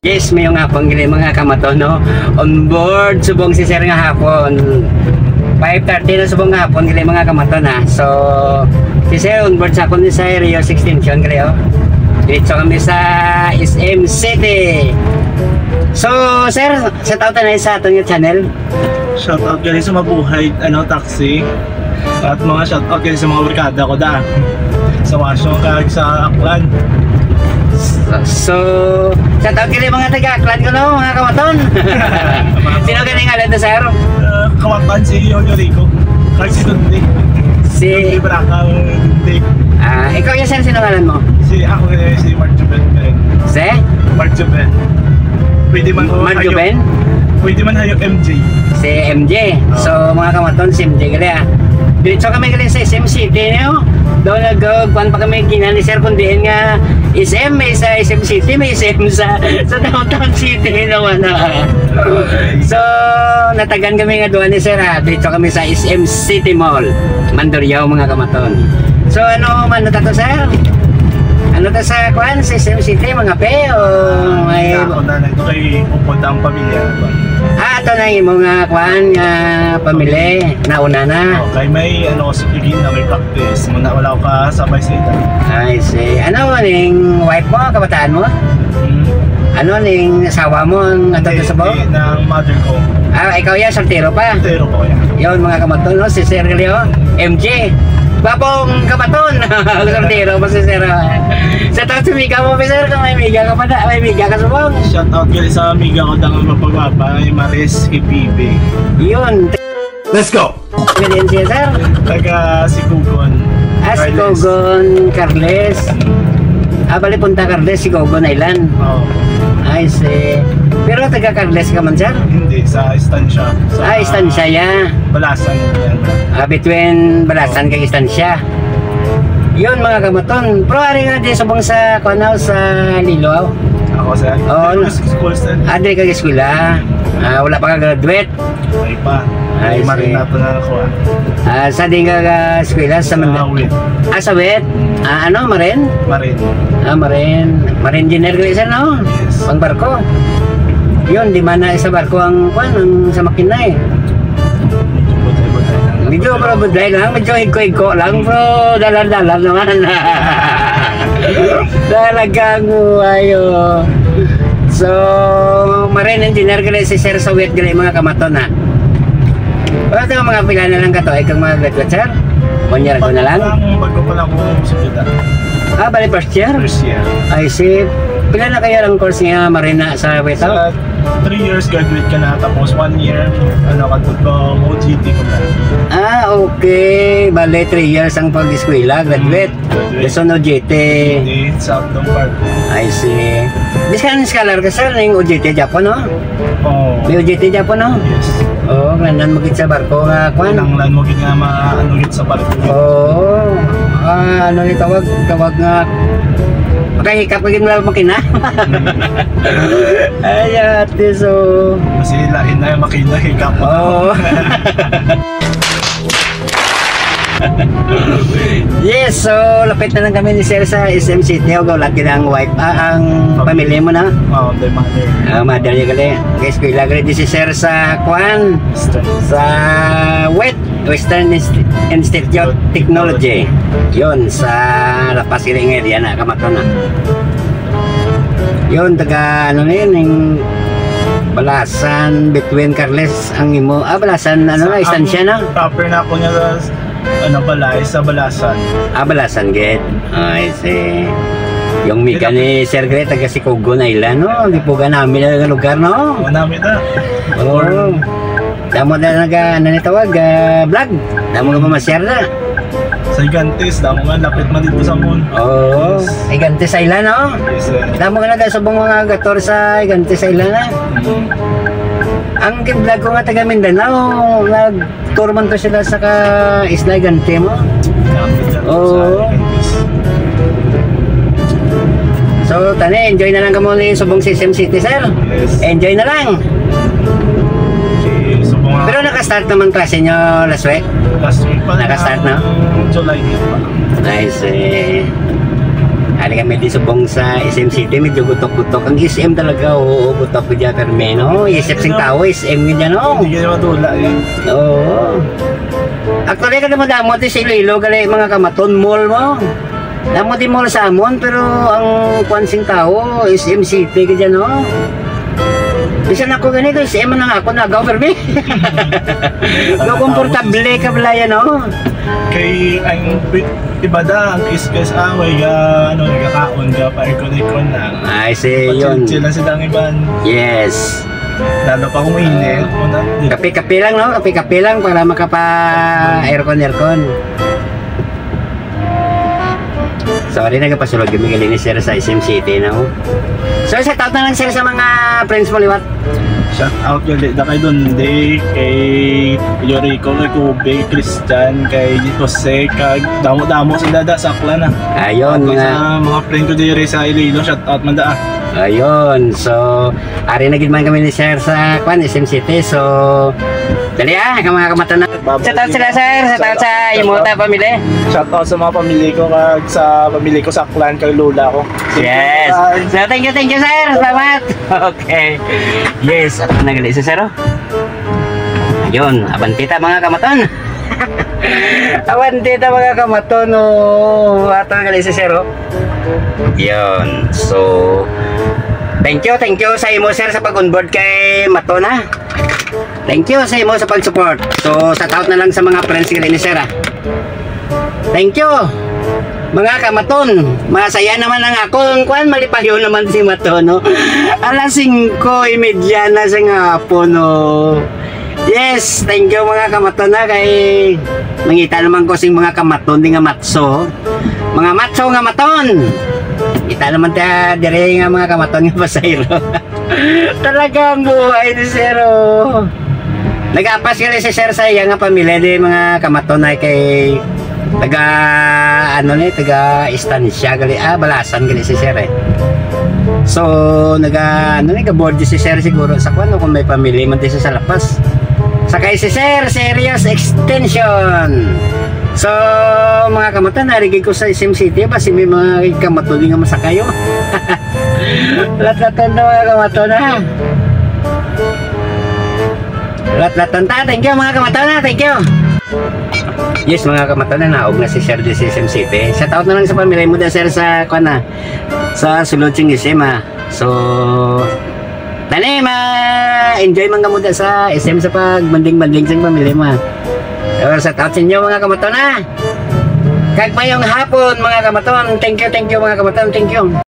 Yes, may nga hapon gili mga kamaton, no? On board subong si sir nga hapon. 5:30 na subong nga hapon gili mga kamaton ha. So si sir on board sa akon sa Rio 6 Extension gili oh. Dito kami sa SM City. So sir, shout out na sa aton nga channel. Shout out gali sa mabuhay taxi. At mga shout out gali sa mga barkada ko da. Sa Wasyo kag sa Aklan. So, shout out kini mga taga-Aklan ko no, mga kamaton. Sino kini ngalan na sir? Kawatan si Yoyo Rico. Kag si Dundi. Si Braka Dundi. Ikaw yung sir, sino ngalan mo? Ako si Mark Juben. Si? Mark Juben. Pwede man Mark Juben? Pwede man hayop MJ. Si MJ. So, mga kamaton, si MJ gali Dito kami gali sa SM City no? Doon nagkuhan pa kami kinani sir kundiin nga SM, may sa SM City, may SM sa downtown city naman So natagan kami nga doon ni sir ha. Dito kami sa SM City Mall Mandurriao mga kamaton. So ano man na to sir? Ano ta sa kuhan sa SM City mga pe o may ako na ito kay upod ang pamilya ba? Ito na yung mga kuhan nga pamilya nauna na. Kay may sige na may practice muna wala ko kasabay sa ita. I see. Ano ning wife mo, kabataan mo? Ano ning asawa mo ang ato sa bawo? Ng mother ko. Ikaw yan, soltero pa? Soltero ko yan. Yun mga kamaton, no? Si Sir Galio, MJ. Babong kabaton! Soltero pa si Sir. Sa taon si Mika mo, Sir, kung may Mika ka pa na, may Mika ka subong. Shout out gali sa amiga ko dang mapababa, may Maris Kipibe. Yun. Let's go! Ganyan siya, Sir? Taga si Kugon. Si Kugon Carles. Bali punta Carles, si Kugon Island. Oo. I see. Pero taga Carles ka man, Sir? Hindi, sa Estancia. Estancia ya. Balasan yan. Between Balasan kag Estancia. Yun mga kamaton. Pero ari nga di subong sa kunaw sa Lilo. Ako sa school sir. Di kag eskwela. Wala pa ka graduate. Ay pa. Ay marinato na ako. Sa di ka eskwela sa Wit. Sa Wit. Ano Marin? Marin. Marin engineer gali sir no? Yes. Pang barko. Yun, di man na sa barko ang sa makina eh. Medyo pero buday lang, medyo higko-higko lang, pero dalan-dalan naman. Talagang ayo. So, marine engineer gali si Sir Sawit gali mga kamaton ha. Wala tayong mga pila na lang kato, ikaw mga graduate sir? 1 year ago na lang? Bago pa lang kung subuta. Bali first year? First year. I see. Pila na kaya ang course nga marina sa Wetaw? Sa 3 years graduate ka na, tapos 1 year, OJT ko na. Okay. Bale, 3 years ang pag-eskwela, graduate. So, no OJT. Hindi, sa Outdoor Park. I see. Diskan scholar ka sir, yung OJT Japan, no? Oo. May OJT Japan, no? Yes. Oo, grandan mo sa barko nga, kwan. Nanglan mo nga maanugit sa barko. Oo. Ano ni tawag nga. Makahikap kagin mo lang makina. Ay, ate, so... Kasi lain na yung makina, hikap mo. Oo. Yes, so lapit na lang kami ni Sir sa SM City. O gawlat ka ng wife, ang pamilya mo na? Oo, the mother. Mother niya gali. Guys, kuya lagay di si Sir sa Kwan. Sa Western Institute Technology. Yun, sa Lapas Siling area na, kamaton na. Yun, taga ano na yun, yung Balasan, between Carles, ang imo. Balasan, ano na, Estancia na? Proper na ako niya balay sa Balasan. Balasan, get. I see. Yung mika ni Sir Gre, taga si Kugon Island, no? Di po ka namin na lugar, no? Namin na. Oo. Damo na ano tawag, vlog. Damo ka mamasyar na. Sa Gigantes, damo nga, lapit man dito sa moon. Oo. Gigantes Island, no? Yes, sir. Damo ka na sa mga gator sa Gigantes Island, na? Ang vlog ko nga taga Mindanao, nag-tour man to sila sa Isla Gante mo. Oo. So, tani, enjoy na lang ka muna yung subong SM City, sir. Yes. Enjoy na lang. Okay, so Pero naka-start naman klase nyo last week? Last week pa. Naka-start na? July 8 pa. Nice eh. Ali kami di subong sa SM City, medyo gutok-gutok. Ang SM talaga, oo, gutok ko dyan. Pero may, no? Isip sing tao, SM ko dyan, no? Hindi ka matula eh. Oo. Actually, kada mo damo di sa Iloilo, gali mga kamaton, mall mo. Damo di mall sa amon, pero ang kwansing tao, SM City ka dyan, no? Bisan ako ganito, SM na ako na government. Go komportable ka pala yan, no? Kay ang iba da, ang kiss-kiss away ka, ano, nagkakaon ka, pa-ikon-ikon na. I see, yun. Chill lang silang iban. Yes. Lalo pa kung mainit. Kape-kape lang, no? Kape-kape lang para makapa-aircon. Sorry, nagpasulog kami galing ni Sir sa SM City, no? So, sa taot na lang sir sa mga friends mo, liwat. Shout out yun, da kay Donde, kay Yorico, kay Kube, Christian, kay Jose, kay damo-damo sa dada, sakla na. Ayun, mga friend ko diri sa Iloilo, shout out man da. Ayun, so, ari na gid man kami ni Sir sa SM City, so, dali mga kamatan na. Shout out sila sir, shout out sa Imota pamilya. Shout out sa mga pamilya ko, kag sa pamilya ko sa Aklan, kay Lola ko. Yes, so thank you sir, salamat. Okay, yes, at nagali si Sir. Ayun, abantita mga kamaton. Abantita mga kamaton, at nagali si Sir. Yun, so thank you sa imo sir sa pag-onboard kay Matona. Thank you sa imo sa pag-support. So shout out na lang sa mga friends ni sir. Thank you mga kamaton. Masaya naman ang ako kuan, malipayo naman si Maton, no? Alas 5:30 na sa hapon, no? Yes, thank you mga kamaton na kay mangita naman ko sing mga kamaton di nga matso. Mga matso nga maton. Kita naman ta dire nga mga kamaton nga pasayro. Talagang buhay ni Sero. Nag-apas kali si Sir sa iya nga pamilya di mga kamaton ay kay taga istansya gali balasan gali si Sir eh. So nag-board si Sir siguro sa kuno kung may pamilya man di sa lapas. Sakay si Sir serious extension. So mga kamaton, narigig ko sa SM City ba si may mga kamaton nga masakayo. Lat-latan na mga kamaton ha. Lat-latan ta, thank you mga kamaton ha, thank you. Yes mga kamaton na naog na si Sir di SM City. Shout out na lang sa pamilya mo da Sir sa kuana sa sulod sing SM ha. So dali enjoy man kamo da sa SM sa pagbanding-banding sa pamilya mo. Shout out sa inyo mga kamaton ha. Kag mayong hapon mga kamaton. Thank you mga kamaton. Thank you.